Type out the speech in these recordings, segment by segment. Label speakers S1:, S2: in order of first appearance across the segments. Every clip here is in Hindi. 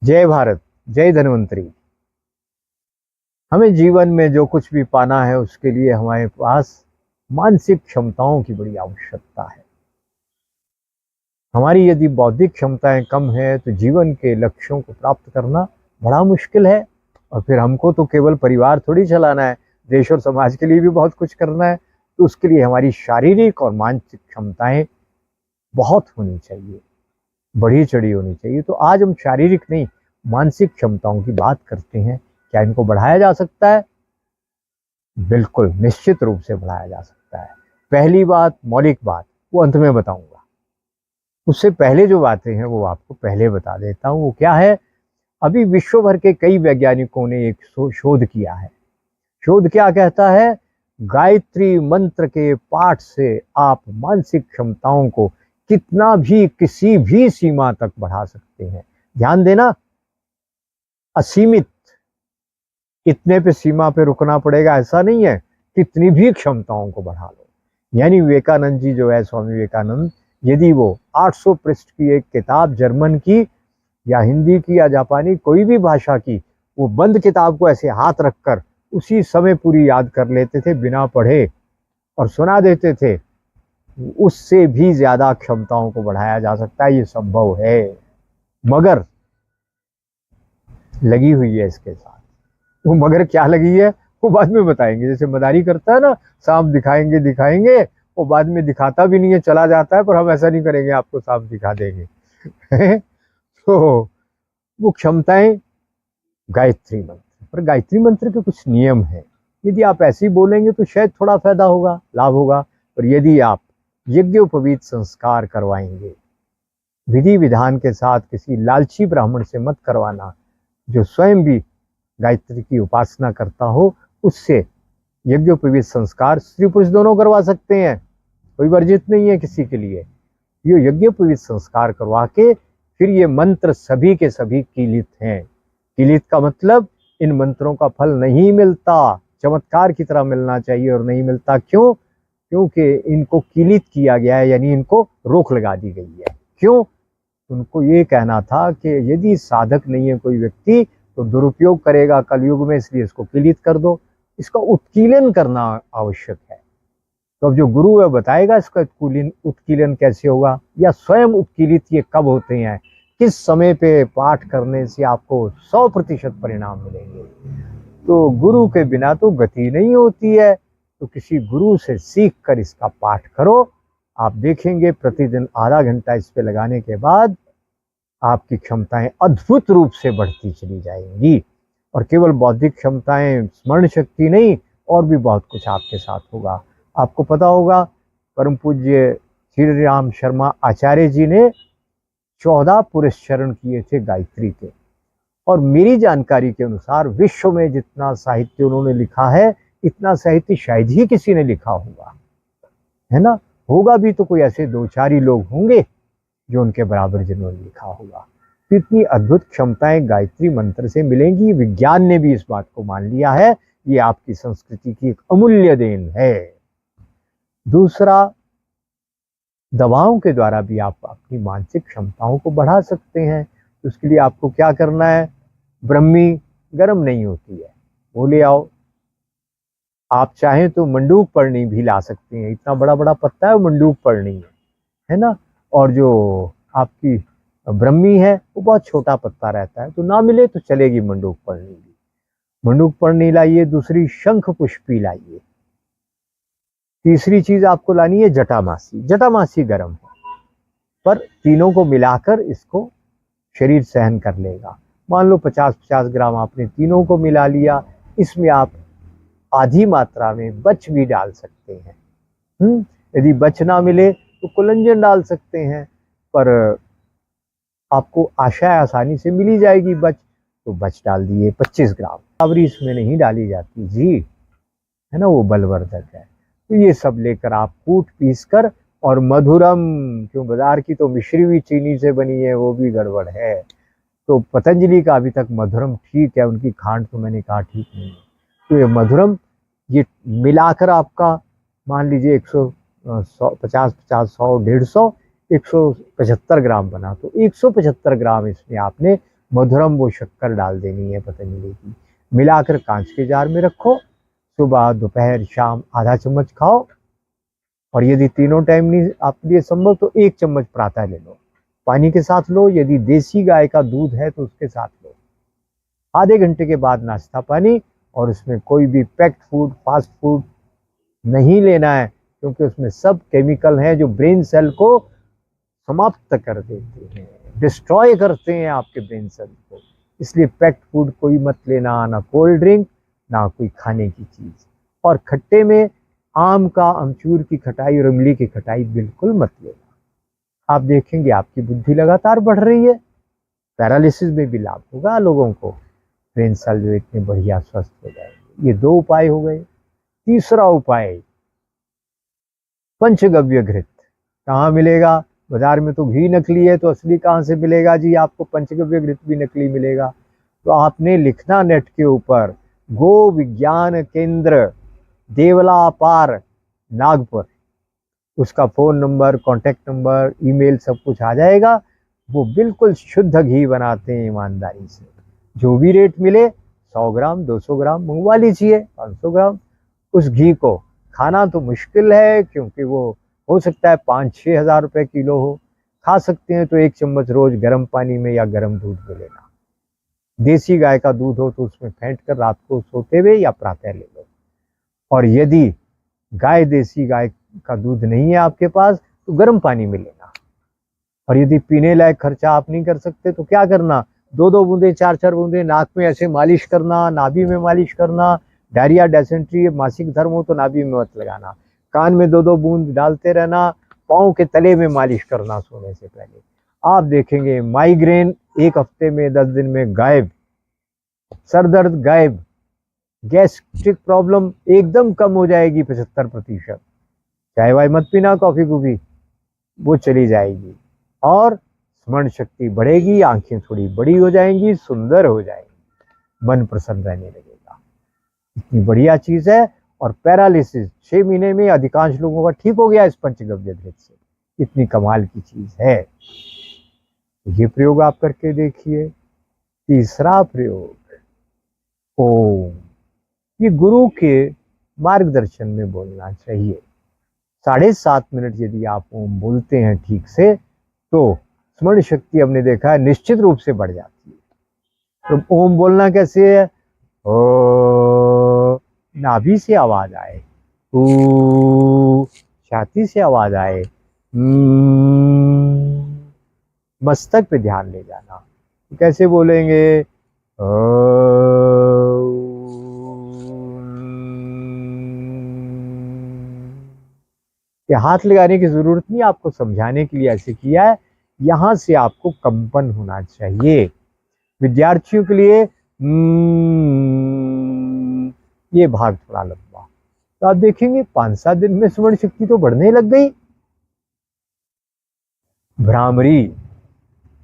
S1: जय भारत, जय धन्वंतरी। हमें जीवन में जो कुछ भी पाना है उसके लिए हमारे पास मानसिक क्षमताओं की बड़ी आवश्यकता है। हमारी यदि बौद्धिक क्षमताएं कम है तो जीवन के लक्ष्यों को प्राप्त करना बड़ा मुश्किल है। और फिर हमको तो केवल परिवार थोड़ी चलाना है, देश और समाज के लिए भी बहुत कुछ करना है। तो उसके लिए हमारी शारीरिक और मानसिक क्षमताएं बहुत होनी चाहिए, बढ़ी चढ़ी होनी चाहिए। तो आज हम शारीरिक नहीं, मानसिक क्षमताओं की बात करते हैं। क्या इनको बढ़ाया जा सकता है? बिल्कुल, निश्चित रूप से बढ़ाया जा सकता है। पहली बात, मौलिक बात, वो अंत में बताऊंगा। उससे पहले जो बातें हैं वो आपको पहले बता देता हूँ। वो क्या है? अभी विश्व भर के कई वैज्ञानिकों ने एक शोध किया है। शोध क्या कहता है? गायत्री मंत्र के पाठ से आप मानसिक क्षमताओं को कितना भी, किसी भी सीमा तक बढ़ा सकते हैं। ध्यान देना, असीमित, इतने पे सीमा पे रुकना पड़ेगा ऐसा नहीं है। कितनी भी क्षमताओं को बढ़ा लो। यानी विवेकानंद जी जो है, स्वामी विवेकानंद, यदि वो 800 पृष्ठ की एक किताब जर्मन की या हिंदी की या जापानी कोई भी भाषा की, वो बंद किताब को ऐसे हाथ रखकर उसी समय पूरी याद कर लेते थे बिना पढ़े और सुना देते थे। उससे भी ज्यादा क्षमताओं को बढ़ाया जा सकता है, ये संभव है। मगर लगी हुई है इसके साथ। वो मगर क्या लगी है वो बाद में बताएंगे। जैसे मदारी करता है ना, सांप दिखाएंगे दिखाएंगे, वो बाद में दिखाता भी नहीं है, चला जाता है। पर हम ऐसा नहीं करेंगे, आपको सांप दिखा देंगे। तो वो क्षमताएं गायत्री मंत्र, पर गायत्री मंत्र के कुछ नियम हैं। यदि आप ऐसे ही बोलेंगे तो शायद थोड़ा फायदा होगा, लाभ होगा। पर यदि आप यज्ञोपवीत संस्कार करवाएंगे, विधि विधान के साथ, किसी लालची ब्राह्मण से मत करवाना जो स्वयं भी गायत्री की उपासना करता हो, उससे यज्ञोपवीत संस्कार स्त्री पुरुष दोनों करवा सकते हैं, कोई वर्जित नहीं है किसी के लिए। ये यज्ञोपवीत संस्कार करवा के फिर ये मंत्र सभी के सभी कीलित हैं। कीलित का मतलब इन मंत्रों का फल नहीं मिलता, चमत्कार की तरह मिलना चाहिए और नहीं मिलता। क्यों? क्योंकि इनको कीलित किया गया है, यानी इनको रोक लगा दी गई है। क्यों? उनको ये कहना था कि यदि साधक नहीं है कोई व्यक्ति तो दुरुपयोग करेगा कलयुग में, इसलिए इसको कीलित कर दो। इसका उत्कीलन करना आवश्यक है। तो अब जो गुरु है बताएगा इसका उत्कीलन कैसे होगा, या स्वयं उत्कीलित ये कब होते हैं, किस समय पे पाठ करने से आपको 100% परिणाम मिलेंगे। तो गुरु के बिना तो गति नहीं होती है। तो किसी गुरु से सीख कर इसका पाठ करो। आप देखेंगे प्रतिदिन आधा घंटा इस पे लगाने के बाद आपकी क्षमताएं अद्भुत रूप से बढ़ती चली जाएंगी। और केवल बौद्धिक क्षमताएं, स्मरण शक्ति नहीं, और भी बहुत कुछ आपके साथ होगा। आपको पता होगा, परम पूज्य श्री राम शर्मा आचार्य जी ने 14 पुरस्चरण किए थे गायत्री के। और मेरी जानकारी के अनुसार विश्व में जितना साहित्य उन्होंने लिखा है, इतना साहित्य शायद ही किसी ने लिखा होगा, है ना। होगा भी तो कोई ऐसे 2-4 ही लोग होंगे जो उनके बराबर जिन्होंने लिखा होगा। तो इतनी अद्भुत क्षमताएं गायत्री मंत्र से मिलेंगी। विज्ञान ने भी इस बात को मान लिया है। ये आपकी संस्कृति की एक अमूल्य देन है। दूसरा, दवाओं के द्वारा भी आप अपनी मानसिक क्षमताओं को बढ़ा सकते हैं। तो उसके लिए आपको क्या करना है? ब्रह्मी गर्म नहीं होती है, वो ले आओ। आप चाहें तो मंडूक पर्णी भी ला सकते हैं, इतना बड़ा बड़ा पत्ता है मंडूक पर्णी है ना। और जो आपकी ब्रह्मी है वो बहुत छोटा पत्ता रहता है, तो ना मिले तो चलेगी मंडूक पर्णी भी। मंडूक पर्णी लाइए। दूसरी, शंख पुष्पी लाइए। तीसरी चीज आपको लानी है जटामासी। जटामासी गर्म है, पर तीनों को मिलाकर इसको शरीर सहन कर लेगा। मान लो 50-50 ग्राम आपने तीनों को मिला लिया। इसमें आप आधी मात्रा में बच भी डाल सकते हैं। यदि बच ना मिले तो कुलंजन डाल सकते हैं, पर आपको आशा आसानी से मिली जाएगी बच, तो बच डाल दिए 25 ग्राम। आवरी इसमें नहीं डाली जाती जी, है ना, वो बलवर्धक है। तो ये सब लेकर आप कूट पीस कर, और मधुरम, क्यों बाजार की तो मिश्री हुई चीनी से बनी है, वो भी गड़बड़ है। तो पतंजलि का अभी तक मधुरम ठीक है, उनकी खांड तो मैंने कहा ठीक नहीं है। तो ये मधुरम, ये मिलाकर आपका मान लीजिए 150, 50, 100, 150, 175 ग्राम बना। तो 175 ग्राम इसमें आपने मधुरम वो शक्कर डाल देनी है पतंजलि की, मिलाकर कांच के जार में रखो, सुबह दोपहर शाम आधा चम्मच खाओ। और यदि तीनों टाइम नहीं आपके लिए संभव तो 1 चम्मच प्रातः ले लो, पानी के साथ लो। यदि देसी गाय का दूध है तो उसके साथ लो। आधे घंटे के बाद नाश्ता पानी, और उसमें कोई भी पैक्ड फूड फास्ट फूड नहीं लेना है, क्योंकि उसमें सब केमिकल हैं जो ब्रेन सेल को समाप्त कर देते हैं, डिस्ट्रॉय करते हैं आपके ब्रेन सेल को। इसलिए पैक्ड फूड कोई मत लेना, ना कोल्ड ड्रिंक, ना कोई खाने की चीज़। और खट्टे में आम का अमचूर की खटाई और इमली की खटाई बिल्कुल मत लेना। आप देखेंगे आपकी बुद्धि लगातार बढ़ रही है। पैरालिसिस में भी लाभ होगा लोगों को, ब्रेन सेल जो इतने बढ़िया स्वस्थ हो जाएंगे। ये 2 उपाय हो गए। तीसरा उपाय, पंचगव्य घृत। कहाँ मिलेगा? बाजार में तो घी नकली है, तो असली कहाँ से मिलेगा जी? आपको पंचगव्य घृत भी नकली मिलेगा। तो आपने लिखना नेट के ऊपर, गो विज्ञान केंद्र देवला पार नागपुर, उसका phone number, contact number, email सब कुछ आ जाएगा। वो बिल्कुल शुद्ध घी बनाते हैं ईमानदारी से। जो भी रेट मिले 100 ग्राम 200 ग्राम मंगवा लीजिए, 500 ग्राम। उस घी को खाना तो मुश्किल है, क्योंकि वो हो सकता है 5-6 हज़ार रुपये किलो हो। खा सकते हैं तो 1 चम्मच रोज गर्म पानी में या गर्म दूध में लेना। देसी गाय का दूध हो तो उसमें फेंट कर रात को सोते हुए या प्रातः ले लो। और यदि देसी गाय का दूध नहीं है आपके पास तो गर्म पानी में लेना। और यदि पीने लायक खर्चा आप नहीं कर सकते तो क्या करना, 2-2 बूंदे 4-4 बूंदे नाक में ऐसे मालिश करना, नाभि में मालिश करना। डायरिया डायसेंट्री मासिक धर्म हो तो नाभि में मत लगाना। कान में 2-2 बूंद डालते रहना, पाँव के तले में मालिश करना सोने से पहले। आप देखेंगे माइग्रेन 1 हफ्ते में 10 दिन में गायब, सर दर्द गायब, गैस्ट्रिक प्रॉब्लम एकदम कम हो जाएगी 75%। चाय वाय मत पीना, कॉफी कॉफी वो चली जाएगी। और स्मरण शक्ति बढ़ेगी, आंखें थोड़ी बड़ी हो जाएंगी, सुंदर हो जाएंगी, मन प्रसन्न रहने लगेगा। इतनी बढ़िया चीज है। और पैरालिसिस 6 महीने में अधिकांश लोगों का ठीक हो गया इस पंचगव्य घृत से। इतनी कमाल की चीज है। ये प्रयोग आप करके देखिए। तीसरा प्रयोग, ओम। ये गुरु के मार्गदर्शन में बोलना चाहिए। 7.5 मिनट यदि आप ओम बोलते हैं ठीक से तो स्मरण शक्ति हमने देखा है निश्चित रूप से बढ़ जाती है। तो ओम बोलना कैसे है? ओ, नाभि से आवाज आए, ऊ, छाती से आवाज आए, मस्तक पे ध्यान ले जाना। कैसे बोलेंगे? कि हाथ लगाने की जरूरत नहीं, आपको समझाने के लिए ऐसे किया है। यहां से आपको कंपन होना चाहिए। विद्यार्थियों के लिए ये भाग थोड़ा लंबा। तो आप देखेंगे 5-7 दिन में स्मरण शक्ति तो बढ़ने लग गई। भ्रामरी,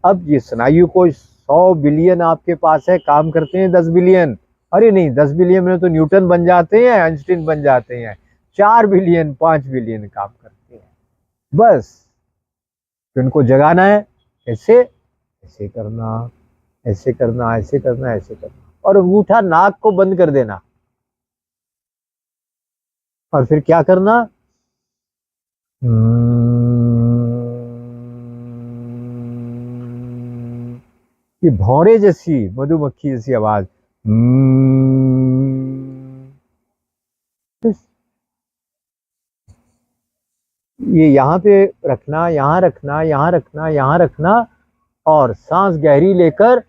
S1: अब ये स्नायु को 100 बिलियन आपके पास है, काम करते हैं 10 बिलियन। अरे नहीं, 10 बिलियन में तो न्यूटन बन जाते हैं, आइंस्टीन बन जाते हैं। 4 बिलियन 5 बिलियन काम करते हैं बस। तो इनको जगाना है ऐसे, ऐसे करना, ऐसे करना, ऐसे करना, ऐसे करना। और अंगूठा नाक को बंद कर देना। और फिर क्या करना? ये भौरे जैसी, मधुमक्खी जैसी आवाज। ये यहाँ पे रखना, यहाँ रखना, यहाँ रखना, यहाँ रखना। और सांस गहरी लेकर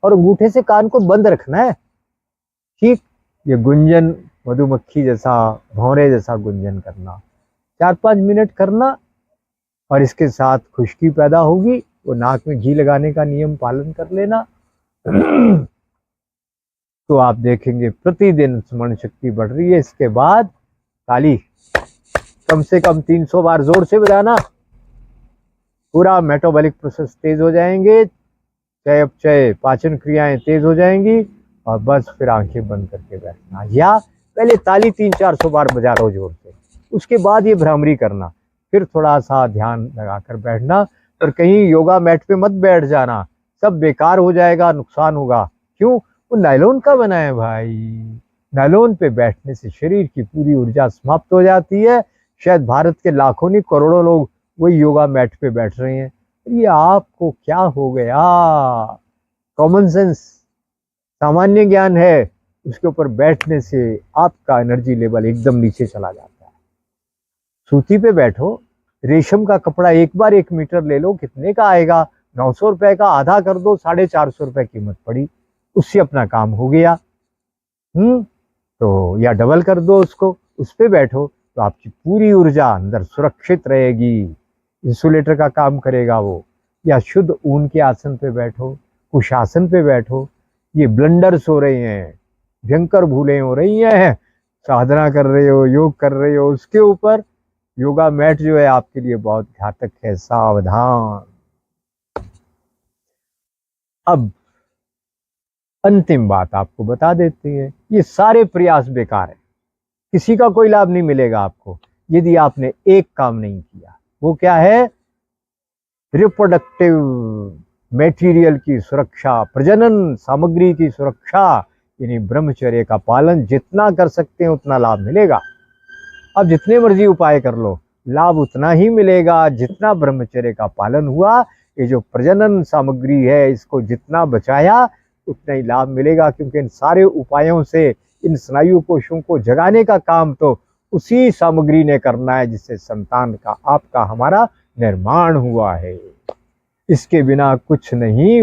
S1: और अंगूठे से कान को बंद रखना है। ठीक, ये गुंजन मधुमक्खी जैसा, भौरे जैसा गुंजन करना 4-5 मिनट करना। और इसके साथ खुश्की पैदा होगी, वो नाक में घी लगाने का नियम पालन कर लेना। तो आप देखेंगे प्रतिदिन स्मरण शक्ति बढ़ रही है। इसके बाद ताली कम से कम 300 बार जोर से बजाना। पूरा मेटाबॉलिक प्रोसेस तेज हो जाएंगे, चयापचय पाचन क्रियाएं तेज हो जाएंगी। और बस फिर आंखें बंद करके बैठना, या पहले ताली 300-400 बार बजा लो जोर से, उसके बाद ये भ्रामरी करना। फिर थोड़ा सा ध्यान लगाकर बैठना। और कहीं योगा मैट पे मत बैठ जाना, सब बेकार हो जाएगा, नुकसान होगा। क्यों? वो नायलॉन का बना है भाई। नायलॉन पे बैठने से शरीर की पूरी ऊर्जा समाप्त हो जाती है। शायद भारत के लाखों नहीं करोड़ों लोग वही योगा मैट पे बैठ रहे हैं। ये आपको क्या हो गया? कॉमन सेंस, सामान्य ज्ञान है, उसके ऊपर बैठने से आपका एनर्जी लेवल एकदम नीचे चला जाता है। सूती पे बैठो, रेशम का कपड़ा एक बार 1 मीटर ले लो, कितने का आएगा? 900 रुपए का, आधा कर दो, 450 रुपए कीमत पड़ी, उससे अपना काम हो गया। तो या डबल कर दो उसको, उस पे बैठो तो आपकी पूरी ऊर्जा अंदर सुरक्षित रहेगी, इंसुलेटर का काम करेगा वो। या शुद्ध ऊन के आसन पे बैठो, कुशासन पे बैठो। ये ब्लंडर्स हो रहे हैं, भयंकर भूलें हो रही हैं। साधना कर रहे हो, योग कर रहे हो, उसके ऊपर योगा मैट जो है आपके लिए बहुत घातक है, सावधान। अब अंतिम बात आपको बता देते हैं, ये सारे प्रयास बेकार है, किसी का कोई लाभ नहीं मिलेगा आपको यदि आपने एक काम नहीं किया। वो क्या है? रिप्रोडक्टिव मटेरियल की सुरक्षा, प्रजनन सामग्री की सुरक्षा, यानी ब्रह्मचर्य का पालन जितना कर सकते हैं उतना लाभ मिलेगा। अब जितने मर्जी उपाय कर लो, लाभ उतना ही मिलेगा जितना ब्रह्मचर्य का पालन हुआ। ये जो प्रजनन सामग्री है, इसको जितना बचाया उतना ही लाभ मिलेगा, क्योंकि इन सारे उपायों से इन स्नायु कोशों को जगाने का काम तो उसी सामग्री ने करना है जिससे संतान का, आपका, हमारा निर्माण हुआ है। इसके बिना कुछ नहीं।